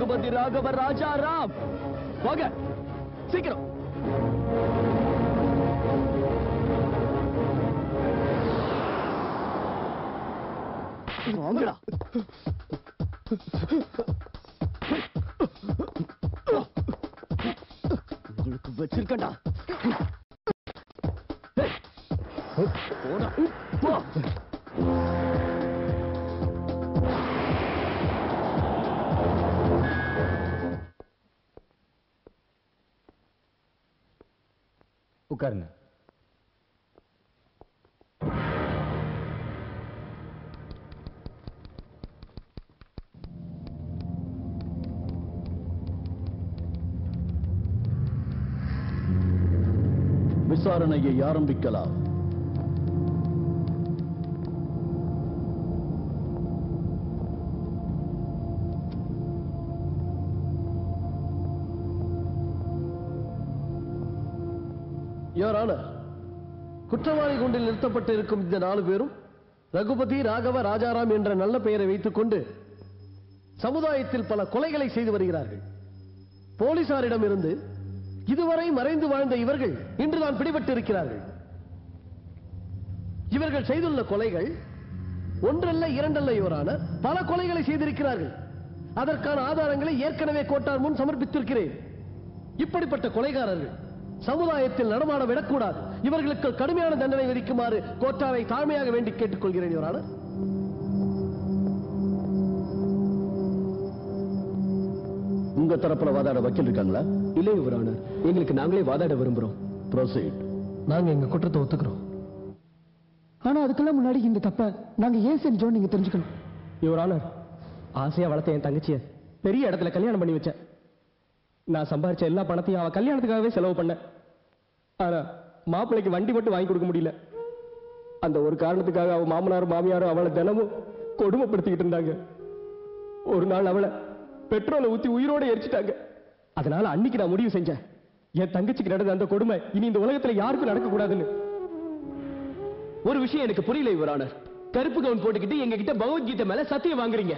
ரகுபதி ராகவ ராஜாராம். வாங்க சீக்கிரம். வாங்கடா. உங்களுக்கு வச்சிருக்கடா. போடா போ. உட்காருங்க. விசாரணையை ஆரம்பிக்கலாம். யுவர் ஆனர், குற்றவாளி கூண்டில் நிறுத்தப்பட்டிருக்கும் இந்த 4 பேரும் ரகுபதி ராகவ ராஜாராம் என்ற நல்ல பெயரை வைத்துக் கொண்டு சமுதாயத்தில் பல கொலைகளை செய்து வருகிறார்கள். போலீசாரிடம் இருந்து இதுவரை மறைந்து வாழ்ந்த இவர்கள் இன்றுதான் பிடிபட்டிருக்கிறார்கள். இவர்கள் செய்துள்ள கொலைகள் ஒன்றல்ல இரண்டல்ல யுவர் ஆனர், பல கொலைகளை செய்திருக்கிறார்கள். அதற்கான ஆதாரங்களை ஏற்கனவே கோட்டார் முன் சமர்ப்பித்திருக்கிறேன். இப்படிப்பட்ட கொலைகாரர்கள் சமுதாயத்தில் நடமாட விடக்கூடாது. இவர்களுக்கு கடுமையான தண்டனை விதிக்குமாறு கோட்டாரை தாழ்மையாக வேண்டி கேட்டுக்கொள்கிறேன் யுவர் ஆனர். உங்க தரப்புல வாதாட வக்கீல் இருக்காங்களா? இல்லை யுவர் ஆனர், எங்களுக்கு நாங்களே வாதாட விரும்புறோம். ப்ரோசீட். நாங்க எங்க குற்றத்தை ஒத்துக்கிறோம். ஆனா அதுக்கெல்லாம் முன்னாடி இந்த தப்ப நாங்க ஏன் செஞ்சோம் நீங்க தெரிஞ்சுக்கணும். யுவர் ஆனர், ஆசையா வளர்த்த என் தங்கச்சிய பெரிய இடத்துல கல்யாணம் பண்ணி வச்சேன். நான் சம்பாரிச்ச எல்லா பணத்தையும் அவ கல்யாணத்துக்காகவே செலவு பண்ணேன். ஆனா மாப்பிள்ளைக்கு வண்டி மட்டும் வாங்கி கொடுக்க முடியல. அந்த ஒரு காரணத்துக்காக அவ மாமனாரும் மாமியாரும் அவளை தினமும் கொடுமைப்படுத்திக்கிட்டு இருந்தாங்க. ஒரு நாள் அவளை பெட்ரோலை ஊத்தி உயிரோட எரிச்சிட்டாங்க. அதனால அன்னைக்கு நான் முடிவு செஞ்சேன், என் தங்கச்சிக்கு நடந்த அந்த கொடுமை இனி இந்த உலகத்துல யாருக்கும் நடக்க கூடாதுன்னு. ஒரு விஷயம் எனக்கு புரியல யுவர் ஆனர். கருப்பு கவுன் போட்டுக்கிட்டு எங்க கிட்ட பகவத்கீதை மேல சத்தியம் வாங்குறீங்க.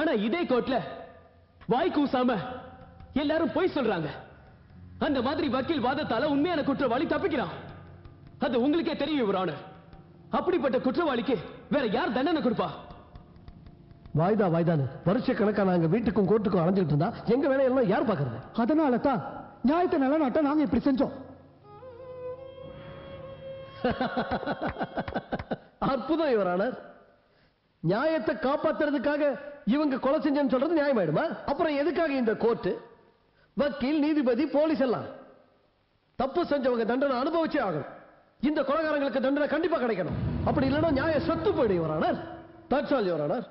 ஆனா இதே கோர்ட்ல வாய் கூசாம எல்லாரும் பொய் சொல்றாங்க. அந்த மாதிரி வக்கீல் வாதத்தால உண்மையான குற்றவாளி தப்பிக்கிறான். அது உங்களுக்கே தெரியும் யுவர் ஆனர். அப்படிப்பட்ட குற்றவாளிக்கு வேற யார் தண்டனை கொடுப்பா? வாய்தானு வருஷ கணக்கா நாங்க வீட்டுக்கும் கோர்ட்டுக்கும் அலைஞ்சிட்டு இருந்தா எங்க வேலையெல்லாம் யார் பாக்குறது? அதனால தான் நியாயத்தை நிலநாட்ட நாங்க இப்படி செஞ்சோம். அற்புதம் யுவர் ஆனர். நியாயத்தை காப்பாத்துறதுக்காக இவங்க கொலை செஞ்சேன்னு சொல்றது நியாயமாயிடுமா? அப்புறம் எதுக்காக இந்த கோர்ட்டு, வக்கீல், நீதிபதி, போலீஸ் எல்லாம்? தப்பு செஞ்சவங்க தண்டனை அனுபவிச்சே ஆகணும். இந்த கொலைகாரங்களுக்கு தண்டனை கண்டிப்பா கிடைக்கணும். அப்படி இல்லைன்னா நியாயம் சொத்து போயிடும் your honour. That's all your honour.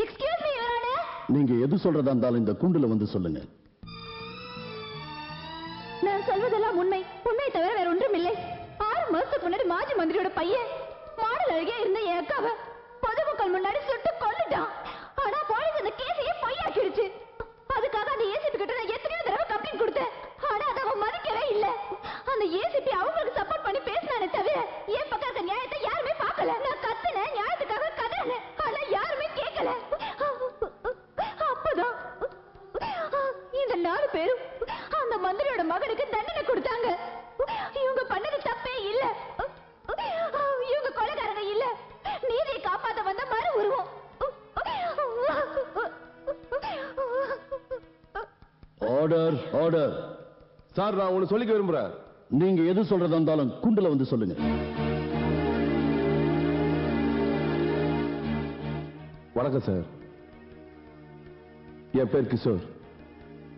Excuse me your honour. நீங்க எது சொல்றதா இருந்தாலும் இந்த குண்டுல வந்து சொல்லுங்க. நான் சொல்வதெல்லாம் உண்மை. உண்மையை தவிர வேற ஒன்றும் இல்லை. 6 மாசத்துக்கு முன்னாடி மாஜி மந்திரியோட பையன் மாடல் அழகியா இருந்த என் அக்காவை பொதுமக்கள் முன்னாடி சுட்டு கொல்லுட்டான். ஆனா போலீஸ் அந்த கேஸையே பொய்யாக்கிடுச்சு. அதுக்காக அந்த ஏசிபி கிட்ட நான் எத்தனையோ தடவை கம்ப்ளைண்ட் கொடுத்தேன். ஆனா அதை அவன் மதிக்கவே இல்ல. அந்த ஏசிபி அவங்களுக்கு சப்போர்ட் பண்ணி பேசினானே தவிர என் பக்கம் இருக்க நியாயத்தை யாருமே பார்க்கல. நான் கத்துனேன், நியாயத்துக்காக கதறேன். ஆனா யாருமே கேட்கல. அப்பதான் இந்த 4 பேரும் அந்த மந்திரியோட மகனுக்கு தண்டனை கொடுத்தாங்க. இவங்க பண்ணது தப்பே இல்ல. இவங்க கொலைகாரங்க இல்ல. நீதியை காப்பாத்த வந்த மறு உருவம். Order order. சார், நான் ஒன்னு சொல்லிக்க விரும்புறேன். நீங்க எது சொல்றதா இருந்தாலும் குண்டுல வந்து சொல்லுங்க. வணக்கம் சார். என் பேர்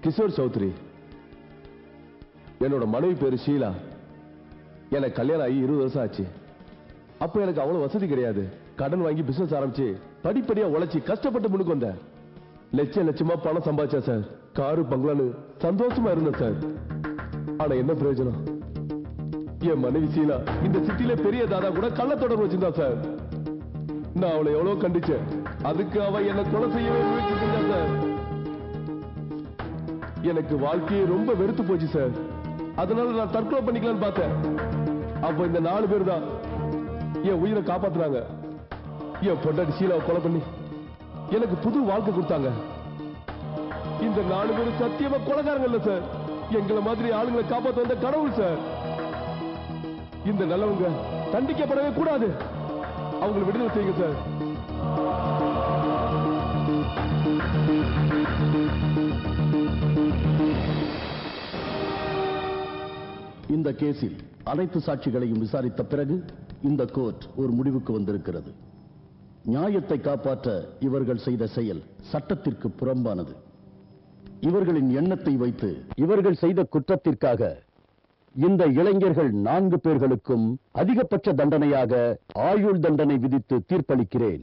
கிஷோர் சௌத்ரி. என்னோட மனைவி பேரு ஷீலா. எனக்கு கல்யாணம் ஆகி 20 வருஷம் ஆச்சு. அப்ப எனக்கு அவ்வளவு வசதி கிடையாது. கடன் வாங்கி பிசினஸ் ஆரம்பிச்சு படிப்படியா உழைச்சி கஷ்டப்பட்டு முன்னுக்கு வந்தேன். லட்சமா பணம் சம்பாதிச்சேன் சார். காரு பங்களான்னு சந்தோஷமா இருந்தேன் சார். ஆனா என்ன பிரயோஜனம்? என் மனைவி ஷீலா இந்த சிட்டில பெரிய தாதா கூட கள்ள தொடர்பு வச்சிருந்தா சார். நான் அவளை எவ்வளவு கண்டிச்சேன். அதுக்கு அவ என்ன கொலை செய்யவே முயற்சி செஞ்சா சார். எனக்கு வாழ்க்கையே ரொம்ப வெறுத்து போச்சு சார். அதனால நான் தற்கொலை பண்ணிக்கலாம்னு பார்த்தேன். அப்ப இந்த 4 பேர் தான் என் உயிரை காப்பாத்துறாங்க. என் பொண்டாட்டி ஷீலாவை கொலை பண்ணி எனக்கு புது வாழ்க்கை கொடுத்தாங்க. இந்த 4 பேரும் சத்தியமா கொலைகாரங்க இல்ல சார். எங்களை மாதிரி ஆளுங்களை காப்பாற்ற வந்த கடவுள் சார். இந்த நல்லவங்க தண்டிக்கப்படவே கூடாது. அவங்களை விடுதலை செய்யுங்க சார். இந்த கேஸில் அனைத்து சாட்சிகளையும் விசாரித்த பிறகு இந்த கோர்ட் ஒரு முடிவுக்கு வந்திருக்கிறது. நியாயத்தை காப்பாற்ற இவர்கள் செய்த செயல் சட்டத்திற்கு புறம்பானது. இவர்களின் எண்ணத்தை வைத்து இவர்கள் செய்த குற்றத்திற்காக இந்த இளைஞர்கள் 4 பேர்களுக்கும் அதிகபட்ச தண்டனையாக ஆயுள் தண்டனை விதித்து தீர்ப்பளிக்கிறேன்.